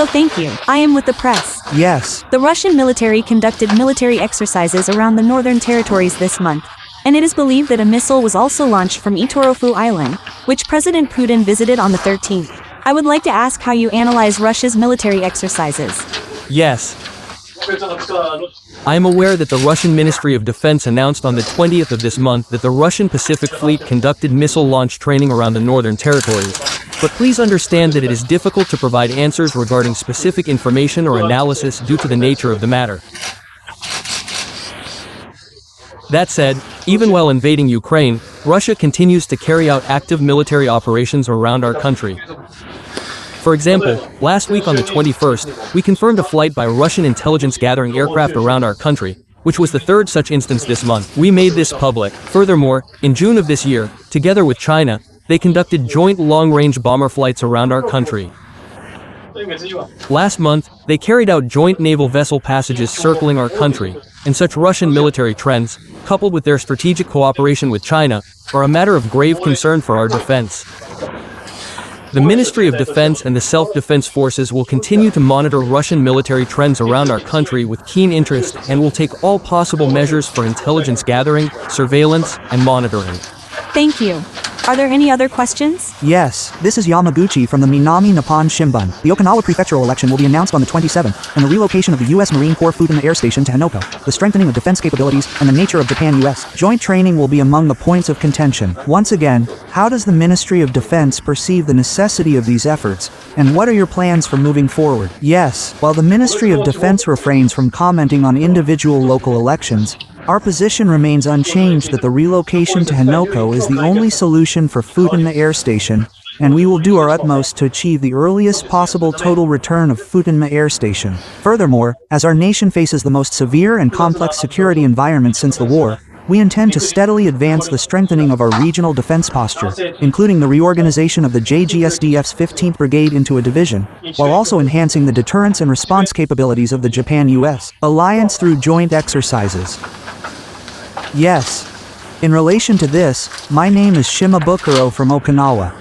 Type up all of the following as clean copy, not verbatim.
So thank you. I am with the press. Yes. The Russian military conducted military exercises around the northern territories this month, and it is believed that a missile was also launched from Itorofu Island, which President Putin visited on the 13th. I would like to ask how you analyze Russia's military exercises. Yes. I am aware that the Russian Ministry of Defense announced on the 20th of this month that the Russian Pacific Fleet conducted missile launch training around the northern territories. But please understand that it is difficult to provide answers regarding specific information or analysis due to the nature of the matter. That said, even while invading Ukraine, Russia continues to carry out active military operations around our country. For example, last week on the 21st, we confirmed a flight by Russian intelligence-gathering aircraft around our country, which was the third such instance this month. We made this public. Furthermore, in June of this year, together with China, they conducted joint long-range bomber flights around our country. Last month, they carried out joint naval vessel passages circling our country, and such Russian military trends, coupled with their strategic cooperation with China, are a matter of grave concern for our defense. The Ministry of Defense and the Self-Defense Forces will continue to monitor Russian military trends around our country with keen interest and will take all possible measures for intelligence gathering, surveillance, and monitoring. Thank you. Are there any other questions? Yes, this is Yamaguchi from the Minami Nippon Shimbun. The Okinawa prefectural election will be announced on the 27th, and the relocation of the U.S. Marine Corps Futuna Air Station to Henoko, the strengthening of defense capabilities, and the nature of Japan-U.S. joint training will be among the points of contention. Once again, how does the Ministry of Defense perceive the necessity of these efforts, and what are your plans for moving forward? Yes, while the Ministry of Defense refrains from commenting on individual local elections, our position remains unchanged that the relocation to Henoko is the only solution for Futuna Air Station, and we will do our utmost to achieve the earliest possible total return of Futuna Air Station. Furthermore, as our nation faces the most severe and complex security environment since the war, we intend to steadily advance the strengthening of our regional defense posture, including the reorganization of the JGSDF's 15th Brigade into a division, while also enhancing the deterrence and response capabilities of the Japan-U.S. alliance through joint exercises. Yes. In relation to this, my name is Shimabukuro from Okinawa.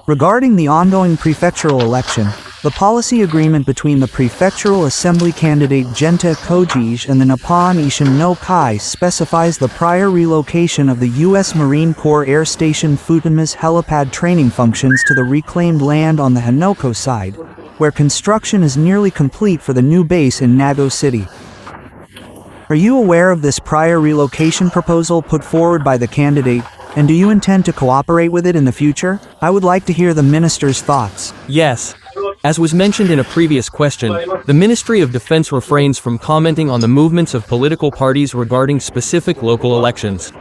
Regarding the ongoing prefectural election, the policy agreement between the Prefectural Assembly candidate Genta Kojige and the Nippon Ishin no Kai specifies the prior relocation of the U.S. Marine Corps Air Station Futuna's helipad training functions to the reclaimed land on the Henoko side, where construction is nearly complete for the new base in Nago City. Are you aware of this prior relocation proposal put forward by the candidate, and do you intend to cooperate with it in the future? I would like to hear the minister's thoughts. Yes. As was mentioned in a previous question, the Ministry of Defense refrains from commenting on the movements of political parties regarding specific local elections.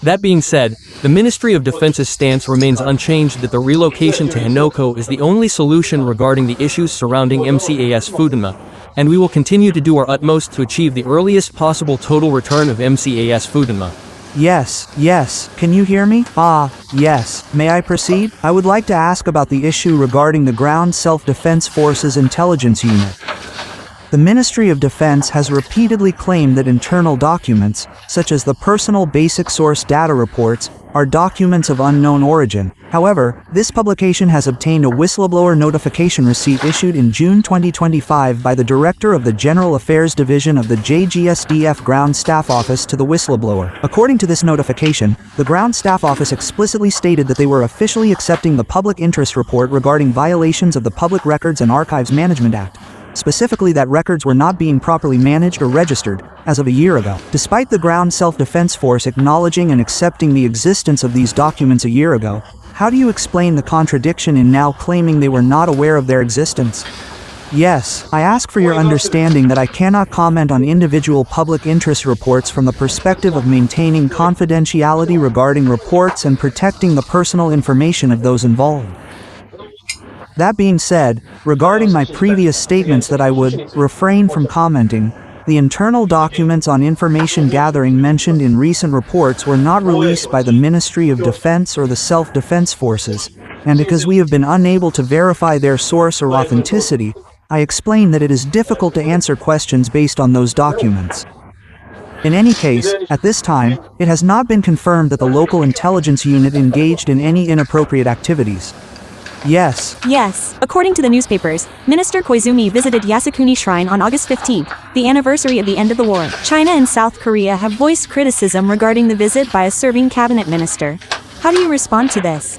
That being said, the Ministry of Defense's stance remains unchanged that the relocation to Henoko is the only solution regarding the issues surrounding MCAS Futuna, and we will continue to do our utmost to achieve the earliest possible total return of MCAS Futuna. Yes. Can you hear me? Yes. May I proceed? I would like to ask about the issue regarding the Ground Self-Defense Forces Intelligence Unit. The Ministry of Defense has repeatedly claimed that internal documents, such as the Personal Basic Source Data Reports, are documents of unknown origin. However, this publication has obtained a whistleblower notification receipt issued in June 2025 by the Director of the General Affairs Division of the JGSDF Ground Staff Office to the whistleblower. According to this notification, the Ground Staff Office explicitly stated that they were officially accepting the public interest report regarding violations of the Public Records and Archives Management Act. Specifically that records were not being properly managed or registered, as of a year ago. Despite the Ground Self-Defense Force acknowledging and accepting the existence of these documents a year ago, how do you explain the contradiction in now claiming they were not aware of their existence? Yes, I ask for your understanding that I cannot comment on individual public interest reports from the perspective of maintaining confidentiality regarding reports and protecting the personal information of those involved. That being said, regarding my previous statements that I would refrain from commenting, the internal documents on information gathering mentioned in recent reports were not released by the Ministry of Defense or the Self-Defense Forces, and because we have been unable to verify their source or authenticity, I explain that it is difficult to answer questions based on those documents. In any case, at this time, it has not been confirmed that the local intelligence unit engaged in any inappropriate activities. Yes. Yes. According to the newspapers, Minister Koizumi visited Yasukuni Shrine on August 15th, the anniversary of the end of the war. China and South Korea have voiced criticism regarding the visit by a serving cabinet minister. How do you respond to this?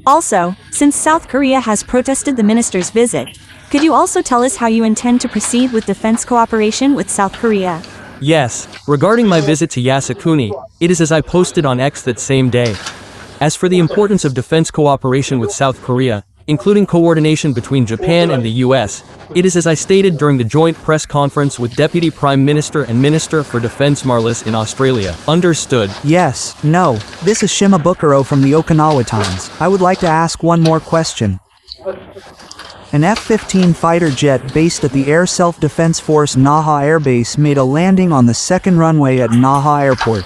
Also, since South Korea has protested the minister's visit, could you also tell us how you intend to proceed with defense cooperation with South Korea? Yes, regarding my visit to Yasukuni, it is as I posted on X that same day. As for the importance of defense cooperation with South Korea, including coordination between Japan and the US, it is as I stated during the joint press conference with Deputy Prime Minister and Minister for Defense Marlis in Australia. Understood. Yes. No. This is Shima Bukuro from the Okinawa Times. I would like to ask one more question. An F-15 fighter jet based at the Air Self-Defense Force Naha Air Base made a landing on the second runway at Naha Airport.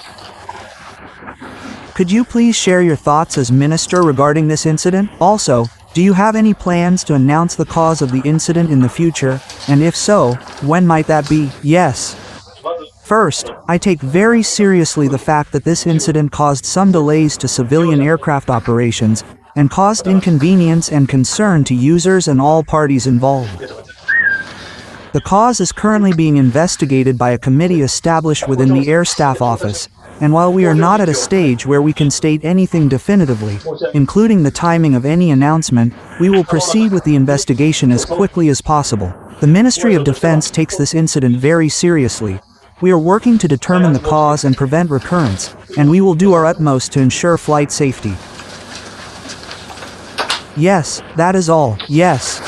Could you please share your thoughts as minister regarding this incident? Also, do you have any plans to announce the cause of the incident in the future? And if so, when might that be? Yes. First, I take very seriously the fact that this incident caused some delays to civilian aircraft operations and caused inconvenience and concern to users and all parties involved. The cause is currently being investigated by a committee established within the Air Staff Office, and while we are not at a stage where we can state anything definitively, including the timing of any announcement, we will proceed with the investigation as quickly as possible. The Ministry of Defense takes this incident very seriously. We are working to determine the cause and prevent recurrence, and we will do our utmost to ensure flight safety. Yes, that is all. Yes.